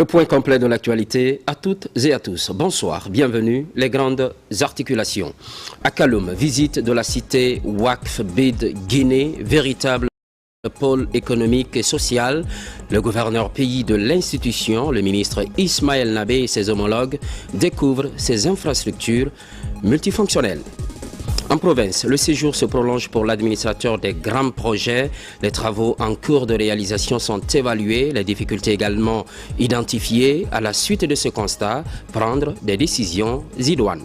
Le point complet de l'actualité à toutes et à tous. Bonsoir, bienvenue. Les grandes articulations. À Kaloum, visite de la cité Ouakf Bid Guinée, véritable pôle économique et social. Le gouverneur pays de l'institution, le ministre Ismaël Nabé et ses homologues découvrent ses infrastructures multifonctionnelles. En province, le séjour se prolonge pour l'administrateur des grands projets. Les travaux en cours de réalisation sont évalués, les difficultés également identifiées. À la suite de ce constat, prendre des décisions idoines.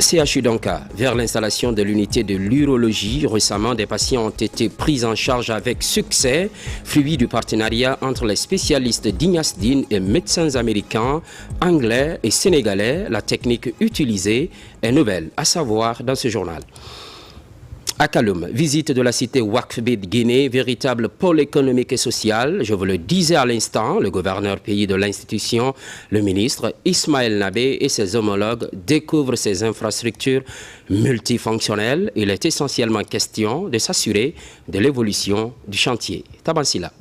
CHU Donka, vers l'installation de l'unité de l'urologie. Récemment, des patients ont été pris en charge avec succès, fruit du partenariat entre les spécialistes d'Ignasdine et médecins américains, anglais et sénégalais. La technique utilisée est nouvelle, à savoir dans ce journal. À Kaloum, visite de la cité Ouakf Bid Guinée, véritable pôle économique et social. Je vous le disais à l'instant, le gouverneur pays de l'institution, le ministre Ismaël Nabé et ses homologues découvrent ces infrastructures multifonctionnelles. Il est essentiellement question de s'assurer de l'évolution du chantier. Tabansila.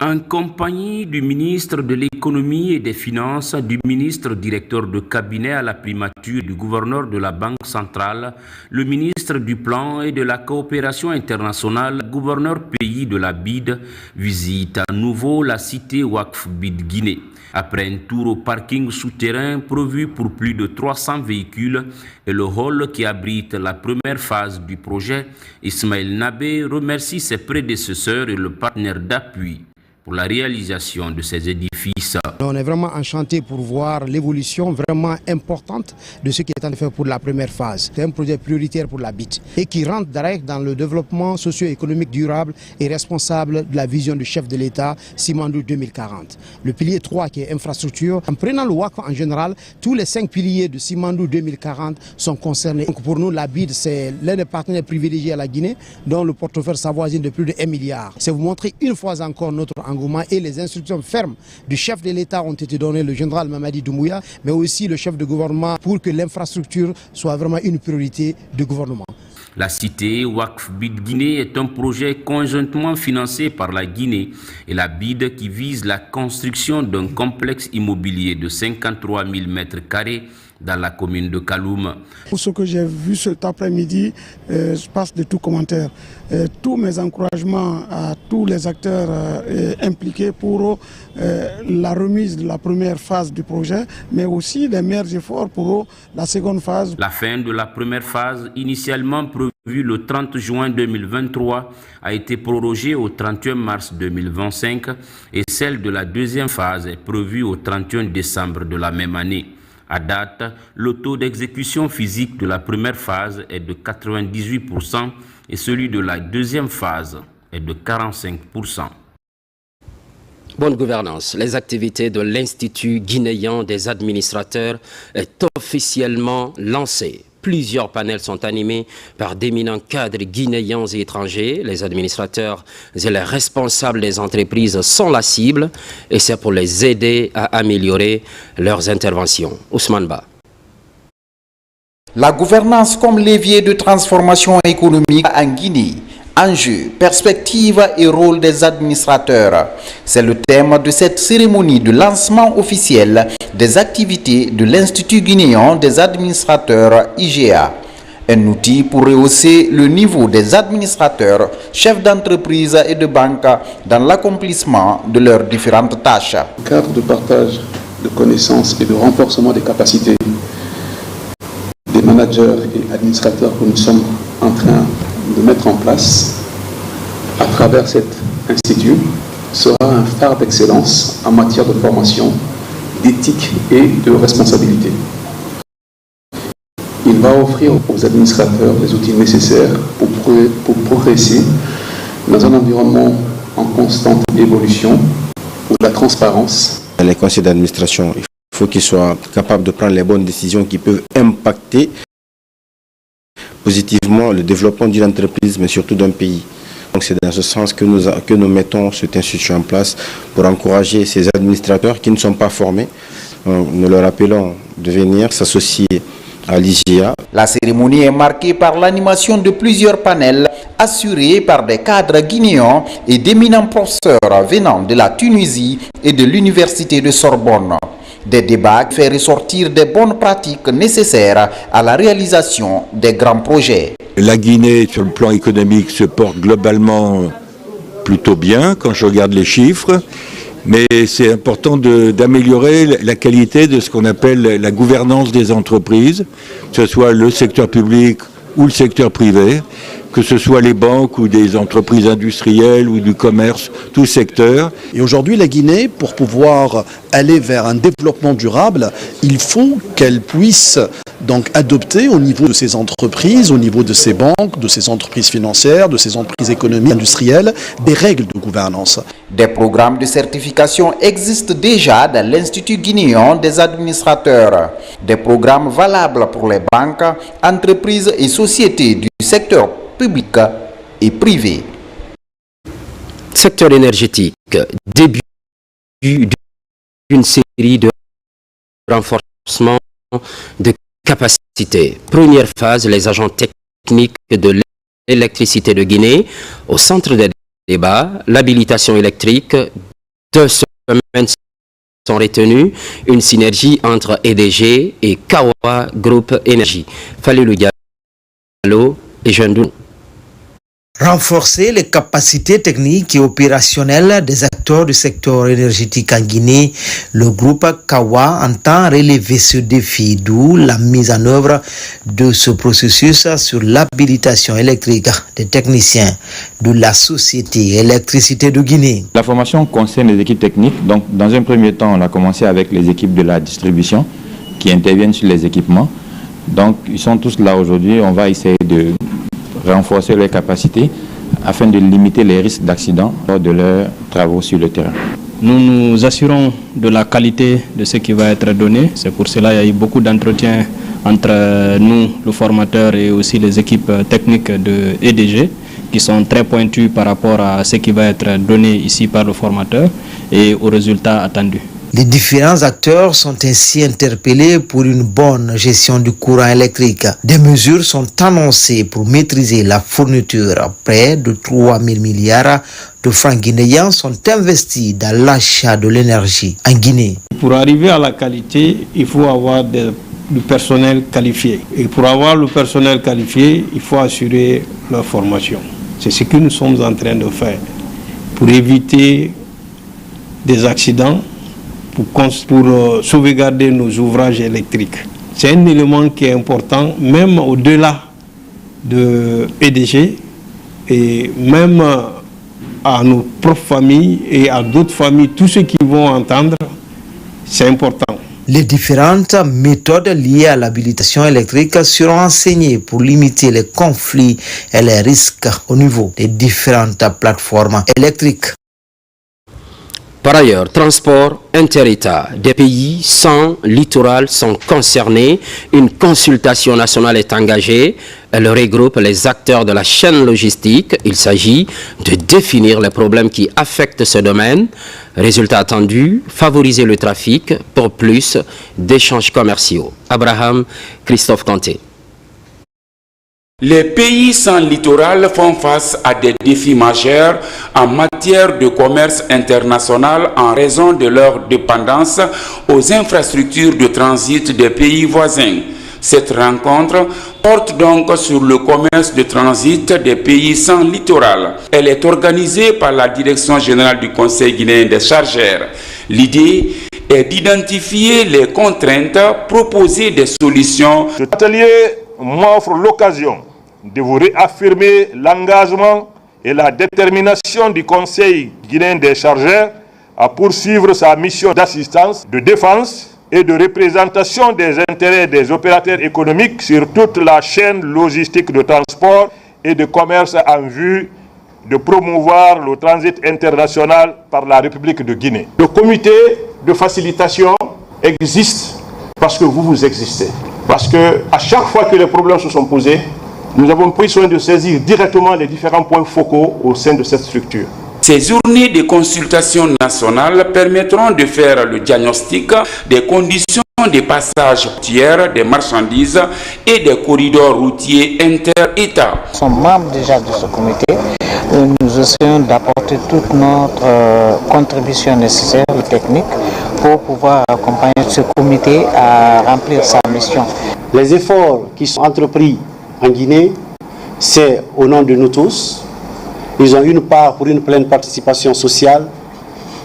En compagnie du ministre de l'économie et des finances, du ministre directeur de cabinet à la primature, du gouverneur de la Banque centrale, le ministre du plan et de la coopération internationale, gouverneur pays de la BID, visite à nouveau la cité Ouakf Bid Guinée. Après un tour au parking souterrain prévu pour plus de 300 véhicules et le hall qui abrite la première phase du projet, Ismaël Nabé remercie ses prédécesseurs et le partenaire d'appui pour la réalisation de ces édifices. On est vraiment enchanté pour voir l'évolution vraiment importante de ce qui est en train de faire pour la première phase. C'est un projet prioritaire pour la BID et qui rentre direct dans le développement socio-économique durable et responsable de la vision du chef de l'État, Simandou 2040. Le pilier 3 qui est infrastructure, en prenant le WACF en général, tous les 5 piliers de Simandou 2040 sont concernés. Donc pour nous, la BID, c'est l'un des partenaires privilégiés à la Guinée, dont le portefeuille s'avoisine de plus de 1 milliard. C'est vous montrer une fois encore notre engouement et les instructions fermes du chef de l'État ont été données, le général Mamadi Doumbouya, mais aussi le chef de gouvernement, pour que l'infrastructure soit vraiment une priorité du gouvernement. La cité Ouakf Bid Guinée est un projet conjointement financé par la Guinée et la BID qui vise la construction d'un complexe immobilier de 53 000 m² dans la commune de Kaloum. Pour ce que j'ai vu cet après-midi, je passe de tout commentaire. Tous mes encouragements à tous les acteurs impliqués pour la remise de la première phase du projet, mais aussi les meilleurs efforts pour la seconde phase. La fin de la première phase, initialement prévue le 30 juin 2023, a été prorogée au 31 mars 2025 et celle de la deuxième phase est prévue au 31 décembre de la même année. À date, le taux d'exécution physique de la première phase est de 98% et celui de la deuxième phase est de 45%. Bonne gouvernance. Les activités de l'Institut guinéen des administrateurs est officiellement lancées. Plusieurs panels sont animés par d'éminents cadres guinéens et étrangers. Les administrateurs et les responsables des entreprises sont la cible et c'est pour les aider à améliorer leurs interventions. Ousmane Ba. La gouvernance comme levier de transformation économique en Guinée. Enjeux, perspectives et rôle des administrateurs. C'est le thème de cette cérémonie de lancement officiel des activités de l'Institut guinéen des administrateurs IGA. Un outil pour rehausser le niveau des administrateurs, chefs d'entreprise et de banque dans l'accomplissement de leurs différentes tâches. Cadre de partage de connaissances et de renforcement des capacités des managers et administrateurs que nous sommes en train de mettre en place à travers cet institut sera un phare d'excellence en matière de formation, d'éthique et de responsabilité. Il va offrir aux administrateurs les outils nécessaires pour progresser dans un environnement en constante évolution où la transparence. Les conseils d'administration, il faut qu'ils soient capables de prendre les bonnes décisions qui peuvent impacter positivement le développement d'une entreprise, mais surtout d'un pays. Donc c'est dans ce sens que nous mettons cet institut en place pour encourager ces administrateurs qui ne sont pas formés. Nous leur appelons de venir s'associer à l'IGIA. La cérémonie est marquée par l'animation de plusieurs panels assurés par des cadres guinéens et d'éminents professeurs venant de la Tunisie et de l'Université de Sorbonne. Des débats qui font ressortir des bonnes pratiques nécessaires à la réalisation des grands projets. La Guinée, sur le plan économique, se porte globalement plutôt bien quand je regarde les chiffres, mais c'est important d'améliorer la qualité de ce qu'on appelle la gouvernance des entreprises, que ce soit le secteur public ou le secteur privé, que ce soit les banques ou des entreprises industrielles ou du commerce, tout secteur. Et aujourd'hui, la Guinée, pour pouvoir aller vers un développement durable, il faut qu'elle puisse donc adopter au niveau de ses entreprises, au niveau de ses banques, de ses entreprises financières, de ses entreprises économiques, industrielles, des règles de gouvernance. Des programmes de certification existent déjà dans l'Institut guinéen des administrateurs. Des programmes valables pour les banques, entreprises et sociétés du secteur public et privé. Secteur énergétique, début d'une série de renforcements de capacité. Première phase, les agents techniques de l'électricité de Guinée. Au centre des débats, l'habilitation électrique. 2 semaines sont retenues. Une synergie entre EDG et Kawa Group Énergie. Fallu Diallo et Jeune. Renforcer les capacités techniques et opérationnelles des acteurs du secteur énergétique en Guinée, le groupe Kawa entend relever ce défi, d'où la mise en œuvre de ce processus sur l'habilitation électrique des techniciens de la Société Électricité de Guinée. La formation concerne les équipes techniques. Donc, dans un premier temps, on a commencé avec les équipes de la distribution qui interviennent sur les équipements. Donc, ils sont tous là aujourd'hui. On va essayer de renforcer leurs capacités afin de limiter les risques d'accident lors de leurs travaux sur le terrain. Nous nous assurons de la qualité de ce qui va être donné. C'est pour cela qu'il y a eu beaucoup d'entretiens entre nous, le formateur, et aussi les équipes techniques de EDG qui sont très pointues par rapport à ce qui va être donné ici par le formateur et aux résultats attendus. Les différents acteurs sont ainsi interpellés pour une bonne gestion du courant électrique. Des mesures sont annoncées pour maîtriser la fourniture. Près de 3 000 milliards de francs guinéens sont investis dans l'achat de l'énergie en Guinée. Pour arriver à la qualité, il faut avoir du personnel qualifié. Et pour avoir le personnel qualifié, il faut assurer leur formation. C'est ce que nous sommes en train de faire pour éviter des accidents, pour sauvegarder nos ouvrages électriques. C'est un élément qui est important, même au-delà de EDG et même à nos propres familles et à d'autres familles, tous ceux qui vont entendre, c'est important. Les différentes méthodes liées à l'habilitation électrique seront enseignées pour limiter les conflits et les risques au niveau des différentes plateformes électriques. Par ailleurs, transport inter-État. Des pays sans littoral sont concernés. Une consultation nationale est engagée. Elle regroupe les acteurs de la chaîne logistique. Il s'agit de définir les problèmes qui affectent ce domaine. Résultat attendu, favoriser le trafic pour plus d'échanges commerciaux. Abraham Christophe Kanté. Les pays sans littoral font face à des défis majeurs en matière de commerce international en raison de leur dépendance aux infrastructures de transit des pays voisins. Cette rencontre porte donc sur le commerce de transit des pays sans littoral. Elle est organisée par la Direction générale du Conseil guinéen des chargeurs. L'idée est d'identifier les contraintes, proposer des solutions. Cet atelier m'offre l'occasion de vous réaffirmer l'engagement et la détermination du Conseil guinéen des chargeurs à poursuivre sa mission d'assistance, de défense et de représentation des intérêts des opérateurs économiques sur toute la chaîne logistique de transport et de commerce en vue de promouvoir le transit international par la République de Guinée. Le comité de facilitation existe parce que vous existez. Parce que à chaque fois que les problèmes se sont posés, nous avons pris soin de saisir directement les différents points focaux au sein de cette structure. Ces journées de consultation nationale permettront de faire le diagnostic des conditions des passages routiers, des marchandises et des corridors routiers inter-États. Nous sommes membres déjà de ce comité. Nous essayons d'apporter toute notre contribution nécessaire et technique pour pouvoir accompagner ce comité à remplir sa mission. Les efforts qui sont entrepris en Guinée, c'est au nom de nous tous. Ils ont une part pour une pleine participation sociale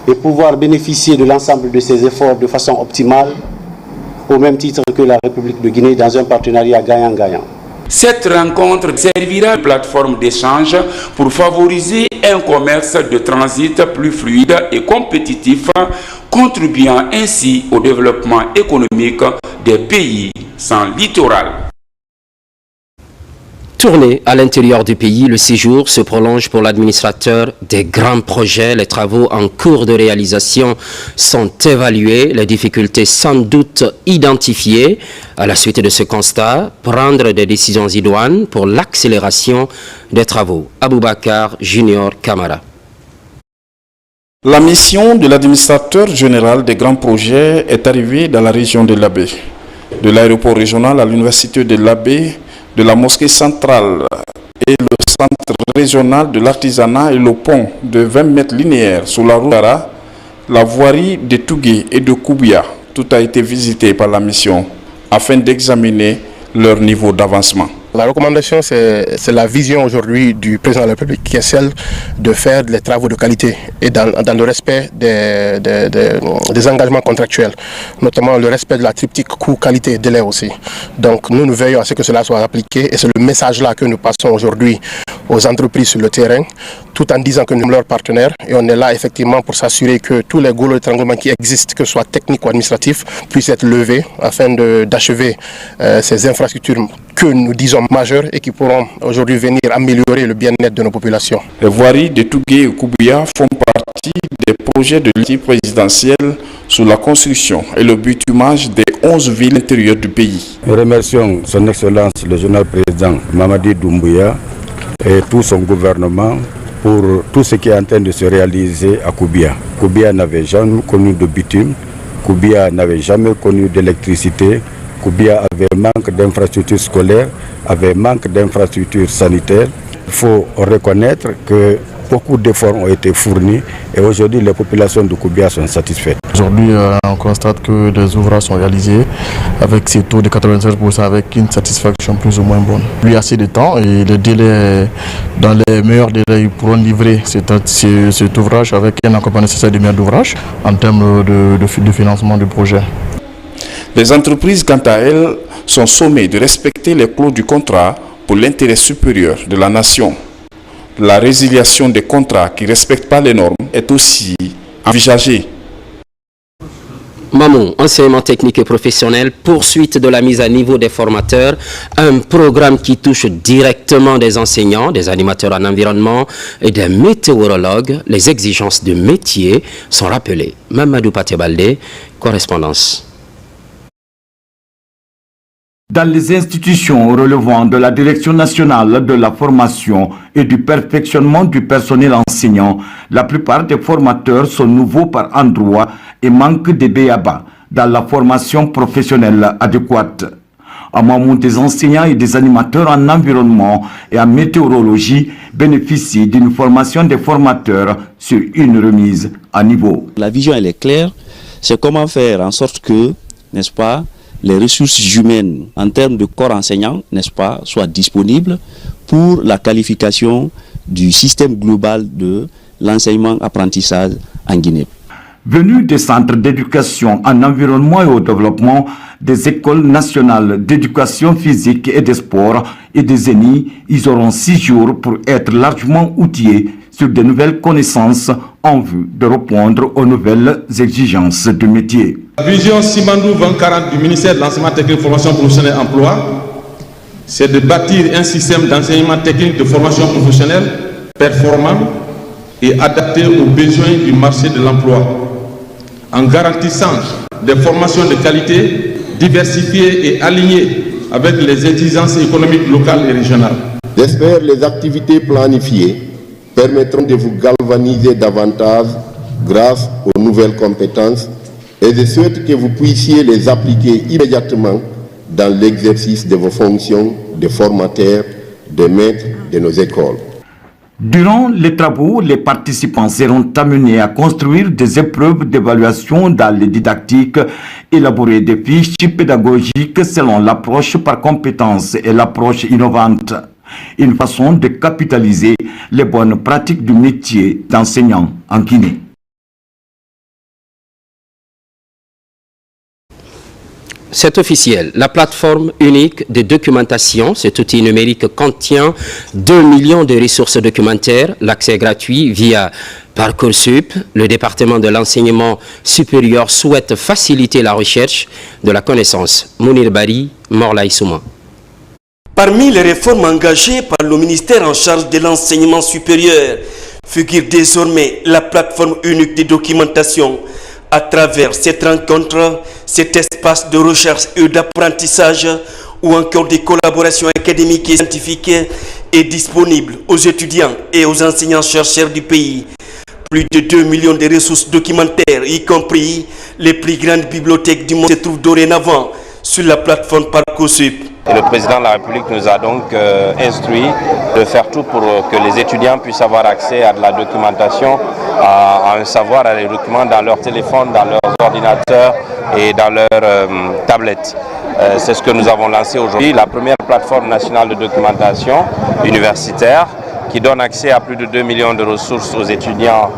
et pouvoir bénéficier de l'ensemble de ces efforts de façon optimale, au même titre que la République de Guinée, dans un partenariat gagnant-gagnant. Cette rencontre servira de plateforme d'échange pour favoriser un commerce de transit plus fluide et compétitif, contribuant ainsi au développement économique des pays sans littoral. Tourné à l'intérieur du pays, le séjour se prolonge pour l'administrateur des grands projets. Les travaux en cours de réalisation sont évalués, les difficultés sans doute identifiées. À la suite de ce constat, prendre des décisions idoines pour l'accélération des travaux. Aboubakar Junior Kamara. La mission de l'administrateur général des grands projets est arrivée dans la région de l'Abbé. De l'aéroport régional à l'université de l'Abbé, de la mosquée centrale et le centre régional de l'artisanat et le pont de 20 mètres linéaires sur la route d'Ara, la voirie de Tougué et de Koubia, tout a été visité par la mission afin d'examiner leur niveau d'avancement. La recommandation, c'est la vision aujourd'hui du président de la République qui est celle de faire des travaux de qualité et dans le respect des engagements contractuels, notamment le respect de la triptyque coût-qualité et délai aussi. Donc nous veillons à ce que cela soit appliqué et c'est le message-là que nous passons aujourd'hui aux entreprises sur le terrain, tout en disant que nous sommes leurs partenaires et on est là effectivement pour s'assurer que tous les goulots d'étranglement qui existent, que ce soit techniques ou administratifs, puissent être levés afin d'achever ces infrastructures que nous disons majeures et qui pourront aujourd'hui venir améliorer le bien-être de nos populations. Les voiries de Tougué et Koubia font partie des projets de l'équipe présidentielle sur la construction et le bitumage des 11 villes intérieures du pays. Nous remercions son Excellence le général président Mamadi Doumbouya et tout son gouvernement pour tout ce qui est en train de se réaliser à Koubia. Koubia n'avait jamais connu de bitume, Koubia n'avait jamais connu d'électricité, Koubia avait manque d'infrastructures scolaires, avait manque d'infrastructures sanitaires. Il faut reconnaître que beaucoup d'efforts ont été fournis et aujourd'hui les populations de Koubia sont satisfaites. Aujourd'hui, on constate que les ouvrages sont réalisés avec ces taux de 96% avec une satisfaction plus ou moins bonne. Il y a assez de temps et les délais, dans les meilleurs délais, ils pourront livrer cet ouvrage avec un accompagnement nécessaire de meilleurs ouvrages en termes de financement du projet. Les entreprises, quant à elles, sont sommées de respecter les clauses du contrat pour l'intérêt supérieur de la nation. La résiliation des contrats qui ne respectent pas les normes est aussi envisagée. Mamou, enseignement technique et professionnel, poursuite de la mise à niveau des formateurs, un programme qui touche directement des enseignants, des animateurs en environnement et des météorologues. Les exigences de métier sont rappelées. Mamadou Patebalde, correspondance. Dans les institutions relevant de la Direction nationale de la formation et du perfectionnement du personnel enseignant, la plupart des formateurs sont nouveaux par endroit et manquent de b.a.-ba dans la formation professionnelle adéquate. À moment des enseignants et des animateurs en environnement et en météorologie bénéficient d'une formation des formateurs sur une remise à niveau. La vision elle est claire, c'est comment faire en sorte que, n'est-ce pas, les ressources humaines en termes de corps enseignant, n'est-ce pas, soient disponibles pour la qualification du système global de l'enseignement-apprentissage en Guinée. Venus des centres d'éducation en environnement et au développement, des écoles nationales d'éducation physique et des sports et des ENI, ils auront 6 jours pour être largement outillés sur de nouvelles connaissances en vue de répondre aux nouvelles exigences du métier. La vision Simandou 2040 du ministère de l'enseignement technique, formation professionnelle et emploi, c'est de bâtir un système d'enseignement technique de formation professionnelle performant et adapté aux besoins du marché de l'emploi, en garantissant des formations de qualité, diversifiées et alignées avec les exigences économiques locales et régionales. J'espère les activités planifiées permettront de vous galvaniser davantage grâce aux nouvelles compétences et je souhaite que vous puissiez les appliquer immédiatement dans l'exercice de vos fonctions de formateur, de maître de nos écoles. Durant les travaux, les participants seront amenés à construire des épreuves d'évaluation dans les didactiques, élaborer des fiches pédagogiques selon l'approche par compétences et l'approche innovante. Une façon de capitaliser les bonnes pratiques du métier d'enseignant en Guinée. C'est officiel. La plateforme unique de documentation, cet outil numérique contient 2 millions de ressources documentaires. L'accès est gratuit via Parcoursup. Le département de l'enseignement supérieur souhaite faciliter la recherche de la connaissance. Mounir Bari, Morlaï Souma. Parmi les réformes engagées par le ministère en charge de l'enseignement supérieur, figure désormais la plateforme unique de documentation. À travers cette rencontre, cet espace de recherche et d'apprentissage ou encore des collaborations académiques et scientifiques est disponible aux étudiants et aux enseignants-chercheurs du pays. Plus de 2 millions de ressources documentaires, y compris les plus grandes bibliothèques du monde, se trouvent dorénavant sur la plateforme Parcoursup. Et le président de la République nous a donc instruit de faire tout pour que les étudiants puissent avoir accès à de la documentation, à un savoir, à des documents dans leur téléphone, dans leurs ordinateurs et dans leurs tablettes. C'est ce que nous avons lancé aujourd'hui, la première plateforme nationale de documentation universitaire qui donne accès à plus de 2 millions de ressources aux étudiants,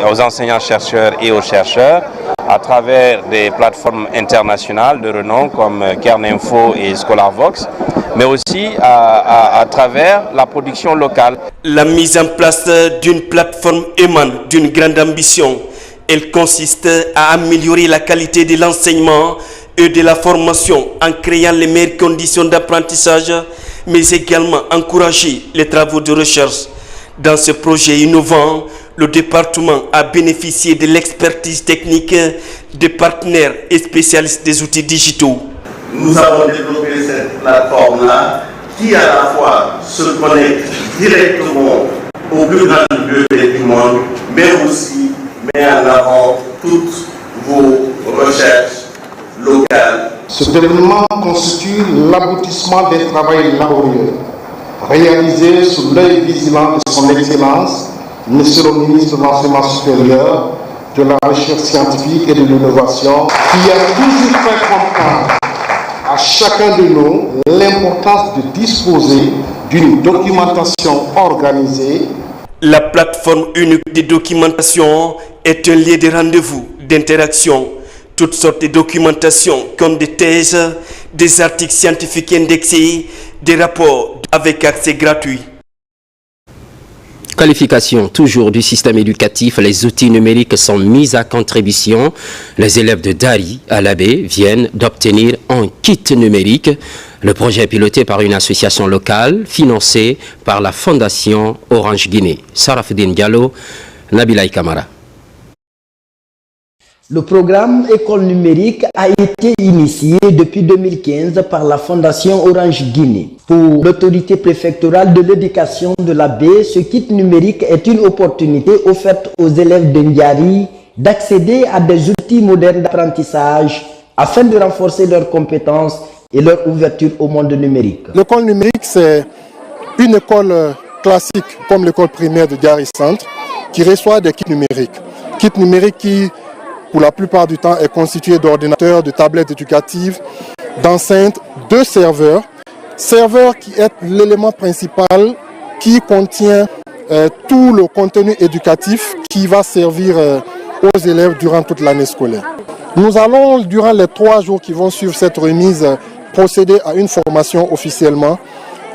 aux enseignants-chercheurs et aux chercheurs, à travers des plateformes internationales de renom comme Kerninfo et ScholarVox, mais aussi à travers la production locale. La mise en place d'une plateforme émane d'une grande ambition. Elle consiste à améliorer la qualité de l'enseignement et de la formation en créant les meilleures conditions d'apprentissage, mais également encourager les travaux de recherche. Dans ce projet innovant, le département a bénéficié de l'expertise technique des partenaires et spécialistes des outils digitaux. Nous avons développé cette plateforme-là qui à la fois se connecte directement au plus grand bibliothèque du monde, mais aussi met en avant toutes vos recherches locales. Ce développement constitue l'aboutissement des travaux laborieux réalisés sous l'œil vigilant de son Excellence, Monsieur le ministre de l'Enseignement supérieur, de la recherche scientifique et de l'innovation, qui a toujours fait comprendre à chacun de nous l'importance de disposer d'une documentation organisée. La plateforme unique de documentation est un lieu de rendez-vous, d'interaction. Toutes sortes de documentation comme des thèses, des articles scientifiques indexés, des rapports avec accès gratuit. Qualification toujours du système éducatif, les outils numériques sont mis à contribution. Les élèves de Dari à l'Abbé viennent d'obtenir un kit numérique. Le projet est piloté par une association locale financée par la Fondation Orange Guinée. Sarafudin Diallo, Nabilaï Kamara. Le programme École numérique a été initié depuis 2015 par la Fondation Orange Guinée. Pour l'autorité préfectorale de l'éducation de la baie, ce kit numérique est une opportunité offerte aux élèves de Ndiari d'accéder à des outils modernes d'apprentissage afin de renforcer leurs compétences et leur ouverture au monde numérique. L'école numérique, c'est une école classique comme l'école primaire de Ndiari Centre qui reçoit des kits numériques. Kits numériques qui, pour la plupart du temps, est constitué d'ordinateurs, de tablettes éducatives, d'enceintes, de serveurs. Serveur qui est l'élément principal qui contient tout le contenu éducatif qui va servir aux élèves durant toute l'année scolaire. Nous allons, durant les 3 jours qui vont suivre cette remise, procéder à une formation officiellement,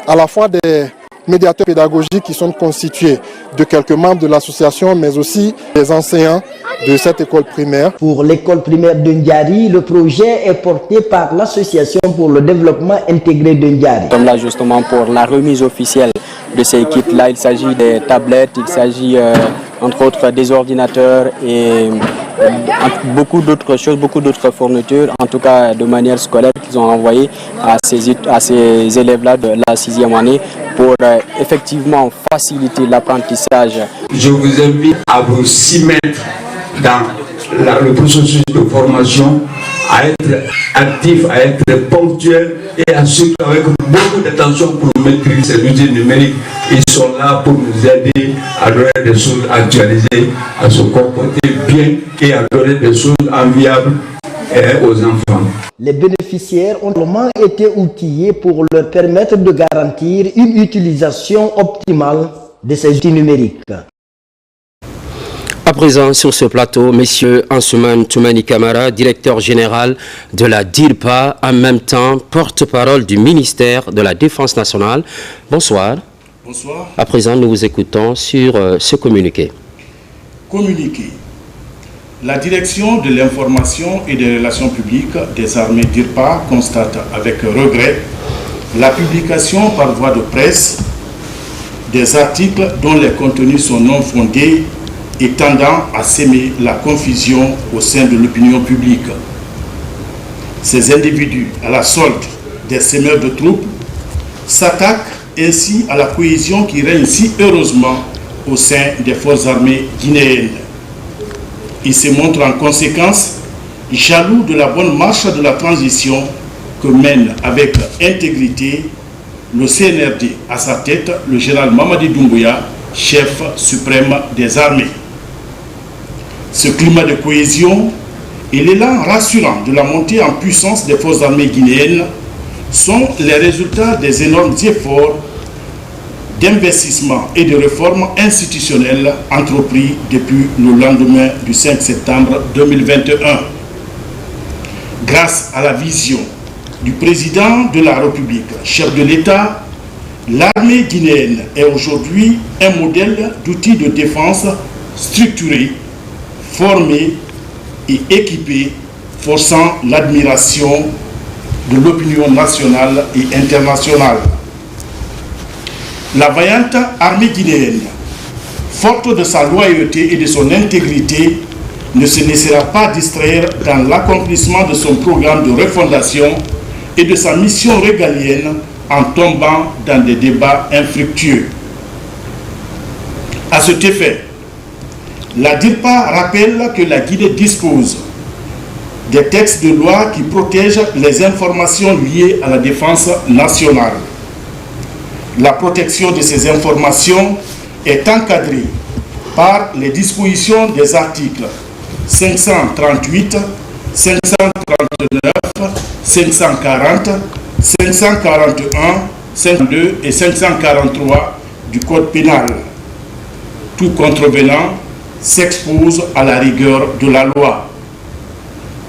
à la fois des médiateurs pédagogiques qui sont constitués de quelques membres de l'association, mais aussi des enseignants de cette école primaire. Pour l'école primaire de Ndiari, le projet est porté par l'Association pour le développement intégré de Ndiari. Comme là justement pour la remise officielle de ces kits-là, il s'agit des tablettes, il s'agit entre autres des ordinateurs et beaucoup d'autres choses, beaucoup d'autres fournitures, en tout cas de manière scolaire qu'ils ont envoyé à ces élèves-là de la 6e année pour effectivement faciliter l'apprentissage. Je vous invite à vous s'y mettre dans le processus de formation, à être actif, à être ponctuel et à suivre avec beaucoup d'attention pour maîtriser ces outils numériques. Ils sont là pour nous aider à donner des choses actualisées, à se comporter bien et à donner des choses enviables aux enfants. Les bénéficiaires ont vraiment été outillés pour leur permettre de garantir une utilisation optimale de ces outils numériques. À présent, sur ce plateau, M. Ansoumane Toumani Kamara, directeur général de la DIRPA, en même temps porte-parole du ministère de la Défense nationale. Bonsoir. Bonsoir. À présent, nous vous écoutons sur ce communiqué. Communiqué. La direction de l'information et des relations publiques des armées DIRPA constate avec regret la publication par voie de presse des articles dont les contenus sont non fondés et tendant à s'aimer la confusion au sein de l'opinion publique. Ces individus, à la solde des semeurs de troupes, s'attaquent ainsi à la cohésion qui règne si heureusement au sein des forces armées guinéennes. Ils se montrent en conséquence jaloux de la bonne marche de la transition que mène avec intégrité le CNRD, à sa tête le général Mamadi Doumbouya, chef suprême des armées. Ce climat de cohésion et l'élan rassurant de la montée en puissance des forces armées guinéennes sont les résultats des énormes efforts d'investissement et de réformes institutionnelles entrepris depuis le lendemain du 5 septembre 2021. Grâce à la vision du président de la République, chef de l'État, l'armée guinéenne est aujourd'hui un modèle d'outils de défense structurés, formés et équipés, forçant l'admiration de l'opinion nationale et internationale. La vaillante armée guinéenne, forte de sa loyauté et de son intégrité, ne se laissera pas distraire dans l'accomplissement de son programme de refondation et de sa mission régalienne en tombant dans des débats infructueux. À cet effet, la DIRPA rappelle que la Guinée dispose des textes de loi qui protègent les informations liées à la défense nationale. La protection de ces informations est encadrée par les dispositions des articles 538, 539, 540, 541, 542 et 543 du Code pénal. Tout contrevenant s'expose à la rigueur de la loi.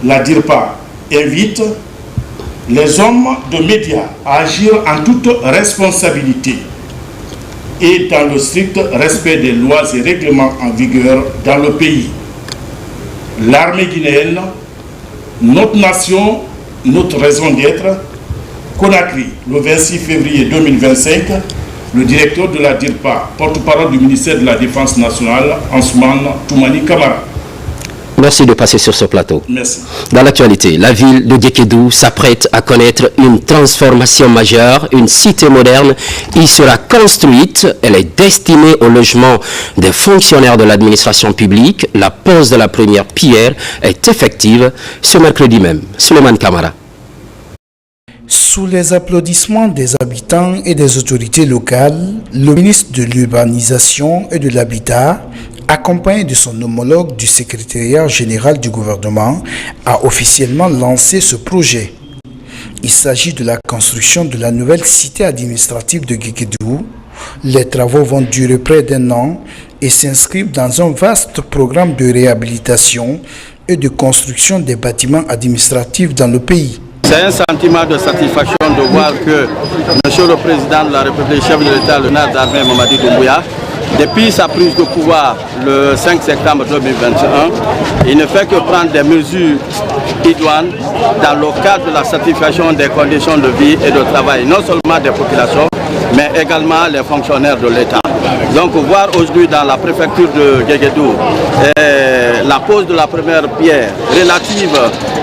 La DIRPA invite les hommes de médias à agir en toute responsabilité et dans le strict respect des lois et règlements en vigueur dans le pays. L'armée guinéenne, notre nation, notre raison d'être, Conakry, le 26 février 2025, le directeur de la DIRPA, porte-parole du ministère de la Défense nationale, Ansoumane Toumani Kamara. Merci de passer sur ce plateau. Merci. Dans l'actualité, la ville de Guékédou s'apprête à connaître une transformation majeure. Une cité moderne y sera construite. Elle est destinée au logement des fonctionnaires de l'administration publique. La pose de la première pierre est effective ce mercredi même. Souleymane Kamara. Sous les applaudissements des habitants et des autorités locales, le ministre de l'Urbanisation et de l'Habitat, accompagné de son homologue du secrétariat général du gouvernement, a officiellement lancé ce projet. Il s'agit de la construction de la nouvelle cité administrative de Guékédou. Les travaux vont durer près d'un an et s'inscrivent dans un vaste programme de réhabilitation et de construction des bâtiments administratifs dans le pays. C'est un sentiment de satisfaction de voir que M. le Président de la République, chef de l'État, le général d'armée Mamadi Doumbouya, depuis sa prise de pouvoir le 5 septembre 2021, il ne fait que prendre des mesures idoines dans le cadre de la satisfaction des conditions de vie et de travail, non seulement des populations, mais également les fonctionnaires de l'État. Donc voir aujourd'hui dans la préfecture de Guéguédou la pose de la première pierre relative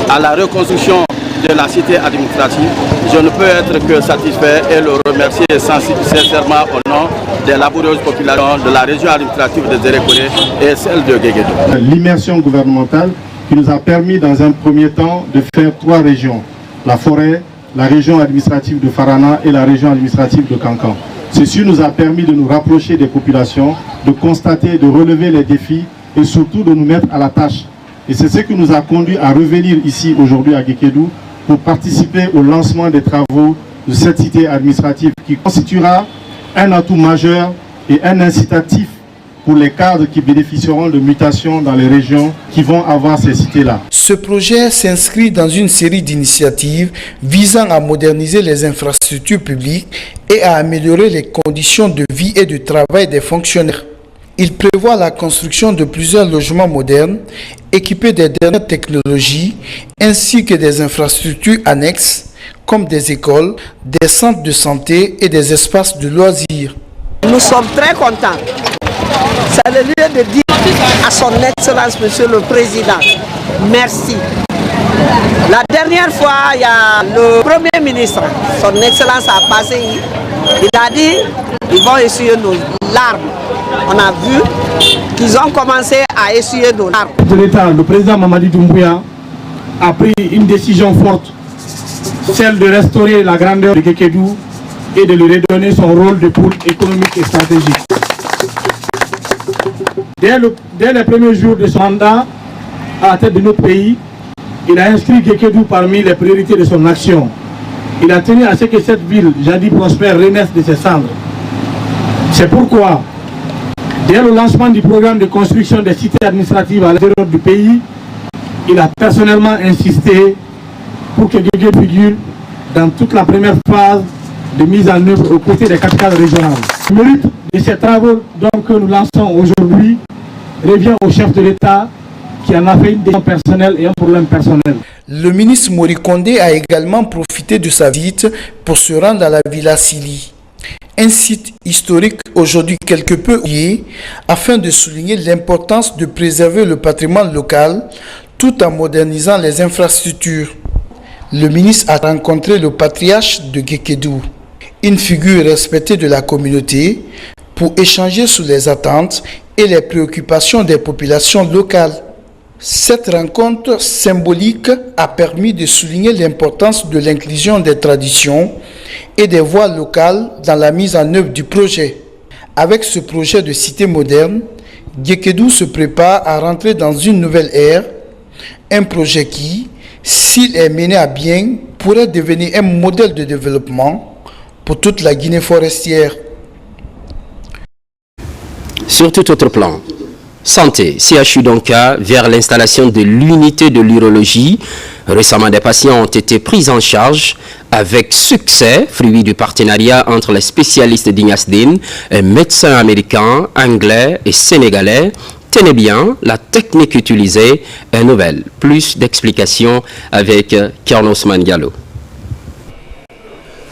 à la reconstruction de la cité administrative, je ne peux être que satisfait et le remercier sincèrement au nom des laboureuses populations de la région administrative de Zérékoré et celle de Guéguédou. L'immersion gouvernementale qui nous a permis dans un premier temps de faire 3 régions, la forêt, la région administrative de Farana et la région administrative de Kankan. Ceci nous a permis de nous rapprocher des populations, de constater, de relever les défis et surtout de nous mettre à la tâche. Et c'est ce qui nous a conduit à revenir ici aujourd'hui à Guékédou pour participer au lancement des travaux de cette cité administrative qui constituera un atout majeur et un incitatif pour les cadres qui bénéficieront de mutations dans les régions qui vont avoir ces cités-là. Ce projet s'inscrit dans une série d'initiatives visant à moderniser les infrastructures publiques et à améliorer les conditions de vie et de travail des fonctionnaires. Il prévoit la construction de plusieurs logements modernes équipés des dernières technologies ainsi que des infrastructures annexes comme des écoles, des centres de santé et des espaces de loisirs. Nous sommes très contents. C'est le lieu de dire à son Excellence, Monsieur le Président, merci. La dernière fois, il y a le Premier ministre, son Excellence a passé, il a dit, ils vont essuyer nos larmes. On a vu qu'ils ont commencé à essuyer nos larmes. L'État, le président Mamadi Doumbouya a pris une décision forte, celle de restaurer la grandeur de Guékédou et de lui redonner son rôle de pôle économique et stratégique. Dès les premiers jours de son mandat à la tête de notre pays, il a inscrit Guékédou parmi les priorités de son action. Il a tenu à ce que cette ville, jadis prospère, renaisse de ses cendres. C'est pourquoi, dès le lancement du programme de construction des cités administratives à l'intérieur du pays, il a personnellement insisté pour que Guékédou figure dans toute la première phase de mise en œuvre aux côtés des capitales régionales. Le mérite de ces travaux donc, que nous lançons aujourd'hui revient au chef de l'État qui en a fait une décision personnelle et un problème personnel. Le ministre Mori Kondé a également profité de sa visite pour se rendre à la Villa Sili, un site historique aujourd'hui quelque peu oublié, afin de souligner l'importance de préserver le patrimoine local tout en modernisant les infrastructures. Le ministre a rencontré le patriarche de Guékédou, une figure respectée de la communauté, pour échanger sur les attentes et les préoccupations des populations locales. Cette rencontre symbolique a permis de souligner l'importance de l'inclusion des traditions et des voix locales dans la mise en œuvre du projet. Avec ce projet de cité moderne, Guékédou se prépare à rentrer dans une nouvelle ère, un projet qui, s'il est mené à bien, pourrait devenir un modèle de développement pour toute la Guinée forestière. Sur tout autre plan, santé, CHU Donka vers l'installation de l'unité de l'urologie. Récemment, des patients ont été pris en charge avec succès, fruit du partenariat entre les spécialistes d'Ignasdine et médecins américains, anglais et sénégalais. Tenez bien, la technique utilisée est nouvelle. Plus d'explications avec Kernos Mandialo.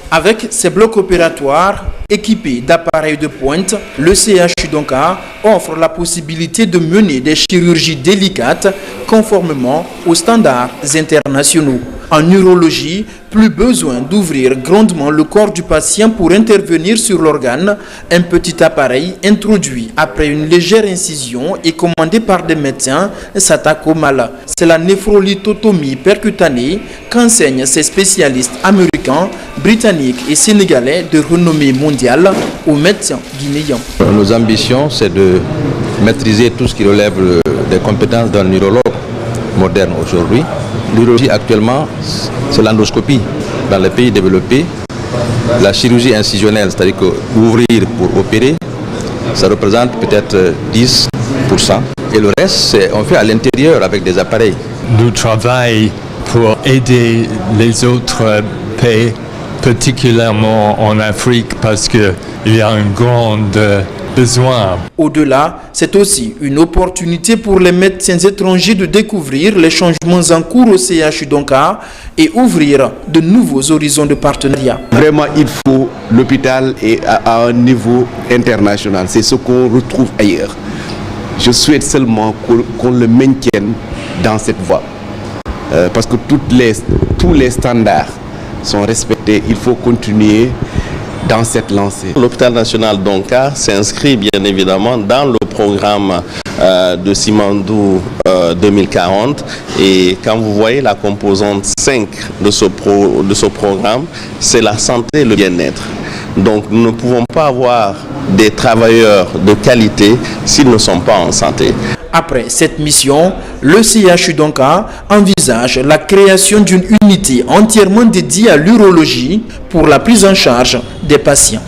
Avec ses blocs opératoires équipés d'appareils de pointe, le CHU Donka offre la possibilité de mener des chirurgies délicates conformément aux standards internationaux. En urologie, plus besoin d'ouvrir grandement le corps du patient pour intervenir sur l'organe. Un petit appareil introduit après une légère incision et commandé par des médecins s'attaque au mal. C'est la néphrolithotomie percutanée qu'enseignent ces spécialistes américains, britanniques et sénégalais de renommée mondiale aux médecins guinéens. Nos ambitions, c'est de maîtriser tout ce qui relève des compétences d'un urologue moderne aujourd'hui. L'urologie actuellement, c'est l'endoscopie dans les pays développés. La chirurgie incisionnelle, c'est-à-dire qu'ouvrir pour opérer, ça représente peut-être 10%. Et le reste, on fait à l'intérieur avec des appareils. Nous travaillons pour aider les autres pays, particulièrement en Afrique, parce qu'il y a un grand besoin. Au-delà, c'est aussi une opportunité pour les médecins étrangers de découvrir les changements en cours au CHU Donka et ouvrir de nouveaux horizons de partenariat. Vraiment, il faut l'hôpital à un niveau international. C'est ce qu'on retrouve ailleurs. Je souhaite seulement qu'on le maintienne dans cette voie. Parce que tous les standards sont respectés. Il faut continuer dans cette lancée. L'hôpital national Donka s'inscrit bien évidemment dans le programme de Simandou 2040. Et quand vous voyez la composante 5 de ce programme, c'est la santé et le bien-être. Donc nous ne pouvons pas avoir des travailleurs de qualité s'ils ne sont pas en santé. Après cette mission, le CHU Donka envisage la création d'une unité entièrement dédiée à l'urologie pour la prise en charge des patients.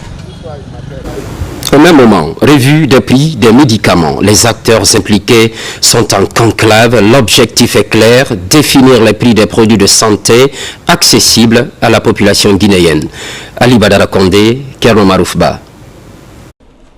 Au même moment, revue des prix des médicaments. Les acteurs impliqués sont en conclave. L'objectif est clair, définir les prix des produits de santé accessibles à la population guinéenne. Ali Badara Kondé, Kerno Maroufba.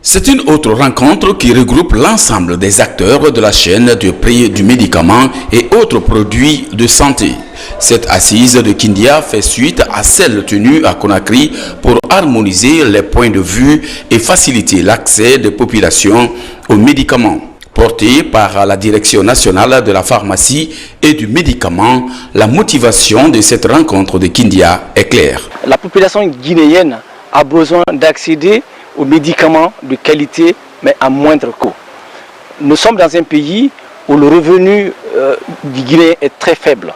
C'est une autre rencontre qui regroupe l'ensemble des acteurs de la chaîne de prix du médicament et autres produits de santé. Cette assise de Kindia fait suite à celle tenue à Conakry pour harmoniser les points de vue et faciliter l'accès des populations aux médicaments. Portée par la Direction nationale de la pharmacie et du médicament, la motivation de cette rencontre de Kindia est claire. La population guinéenne a besoin d'accéder aux médicaments de qualité, mais à moindre coût. Nous sommes dans un pays où le revenu du Guinéen est très faible.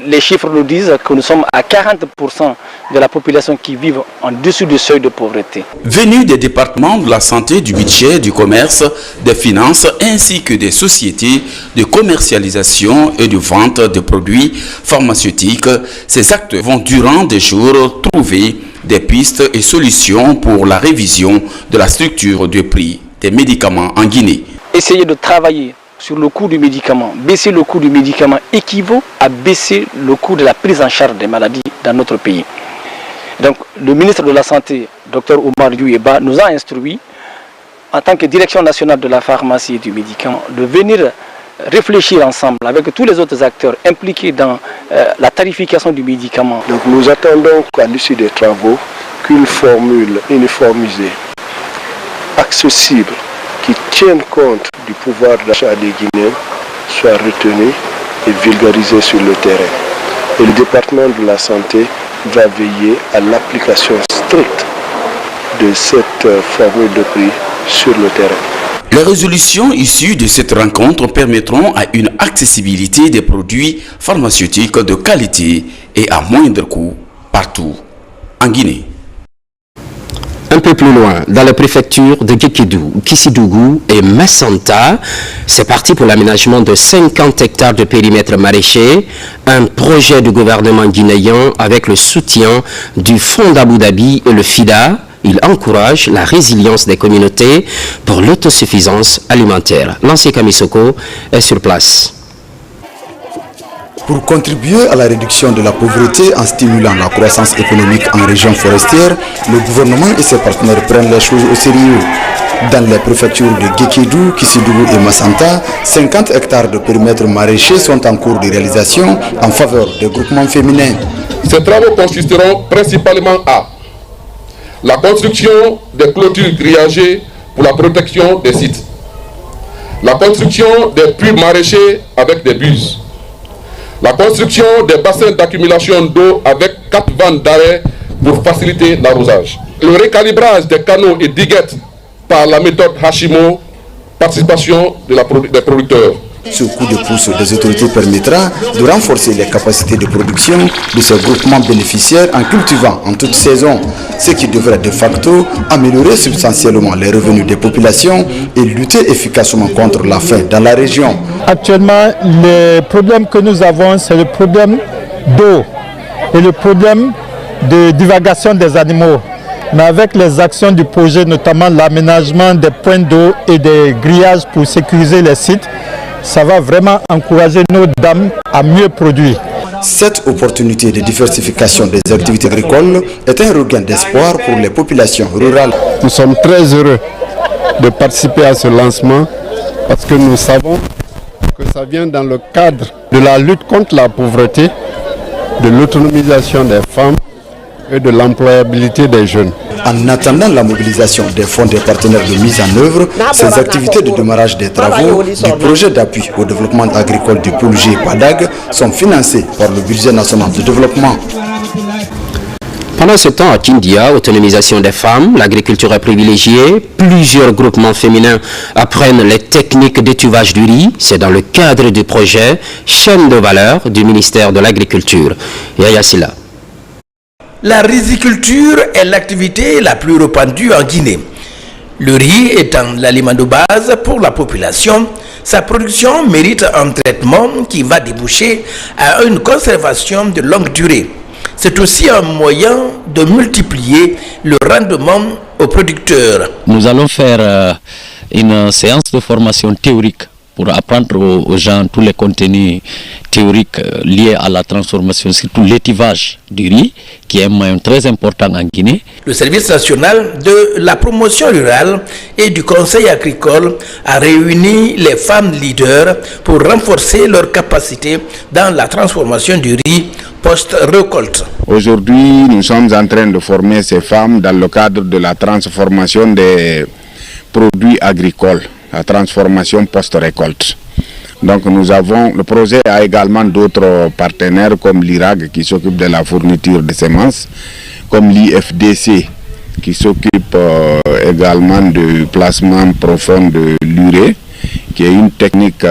Les chiffres nous disent que nous sommes à 40% de la population qui vit en dessous du seuil de pauvreté. Venus des départements de la santé, du budget, du commerce, des finances, ainsi que des sociétés de commercialisation et de vente de produits pharmaceutiques, ces acteurs vont durant des jours trouver des pistes et solutions pour la révision de la structure de prix des médicaments en Guinée. Essayer de travailler sur le coût du médicament, baisser le coût du médicament équivaut à baisser le coût de la prise en charge des maladies dans notre pays. Donc le ministre de la Santé, Dr Omar Youyeba, nous a instruit, en tant que direction nationale de la pharmacie et du médicament, de venir réfléchir ensemble avec tous les autres acteurs impliqués dans la tarification du médicament. Donc nous attendons qu'à l'issue des travaux, qu'une formule uniformisée, accessible, qui tienne compte du pouvoir d'achat des Guinéens soit retenue et vulgarisée sur le terrain. Et le département de la santé va veiller à l'application stricte de cette formule de prix sur le terrain. Les résolutions issues de cette rencontre permettront à une accessibilité des produits pharmaceutiques de qualité et à moindre coût partout en Guinée. Un peu plus loin, dans les préfectures de Guékédou, Kissidougou et Massanta, c'est parti pour l'aménagement de 50 hectares de périmètre maraîcher, un projet du gouvernement guinéen avec le soutien du Fonds d'Abu Dhabi et le FIDA. Il encourage la résilience des communautés pour l'autosuffisance alimentaire. L'ancien Kamisoko est sur place. Pour contribuer à la réduction de la pauvreté en stimulant la croissance économique en région forestière, le gouvernement et ses partenaires prennent les choses au sérieux. Dans les préfectures de Guékédou, Kissidougou et Massanta, 50 hectares de périmètre maraîcher sont en cours de réalisation en faveur des groupements féminins. Ces travaux consisteront principalement à la construction des clôtures grillagées pour la protection des sites, la construction des puits maraîchers avec des buses, la construction des bassins d'accumulation d'eau avec 4 vannes d'arrêt pour faciliter l'arrosage, le récalibrage des canaux et diguettes par la méthode Hashimo, participation des producteurs. Ce coup de pouce des autorités permettra de renforcer les capacités de production de ces groupements bénéficiaires en cultivant en toute saison, ce qui devrait de facto améliorer substantiellement les revenus des populations et lutter efficacement contre la faim dans la région. Actuellement, le problème que nous avons, c'est le problème d'eau et le problème de divagation des animaux. Mais avec les actions du projet, notamment l'aménagement des points d'eau et des grillages pour sécuriser les sites, ça va vraiment encourager nos dames à mieux produire. Cette opportunité de diversification des activités agricoles est un regain d'espoir pour les populations rurales. Nous sommes très heureux de participer à ce lancement parce que nous savons que ça vient dans le cadre de la lutte contre la pauvreté, de l'autonomisation des femmes et de l'employabilité des jeunes. En attendant la mobilisation des fonds des partenaires de mise en œuvre, ces activités de démarrage des travaux du projet d'appui au développement agricole du Poulgé Padag sont financées par le budget national de développement. Pendant ce temps, à Kindia, autonomisation des femmes, l'agriculture est privilégiée. Plusieurs groupements féminins apprennent les techniques d'étuvage du riz. C'est dans le cadre du projet Chaîne de valeur du ministère de l'Agriculture. Yaya Silla. La riziculture est l'activité la plus répandue en Guinée. Le riz étant l'aliment de base pour la population, sa production mérite un traitement qui va déboucher à une conservation de longue durée. C'est aussi un moyen de multiplier le rendement aux producteurs. Nous allons faire une séance de formation théorique pour apprendre aux gens tous les contenus théoriques liés à la transformation, surtout l'étivage du riz, qui est un moyen très important en Guinée. Le service national de la promotion rurale et du conseil agricole a réuni les femmes leaders pour renforcer leur capacité dans la transformation du riz post-récolte. Aujourd'hui, nous sommes en train de former ces femmes dans le cadre de la transformation des produits agricoles, la transformation post-récolte. Donc le projet a également d'autres partenaires comme l'IRAG qui s'occupe de la fourniture de semences, comme l'IFDC qui s'occupe également du placement profond de l'urée, qui est une technique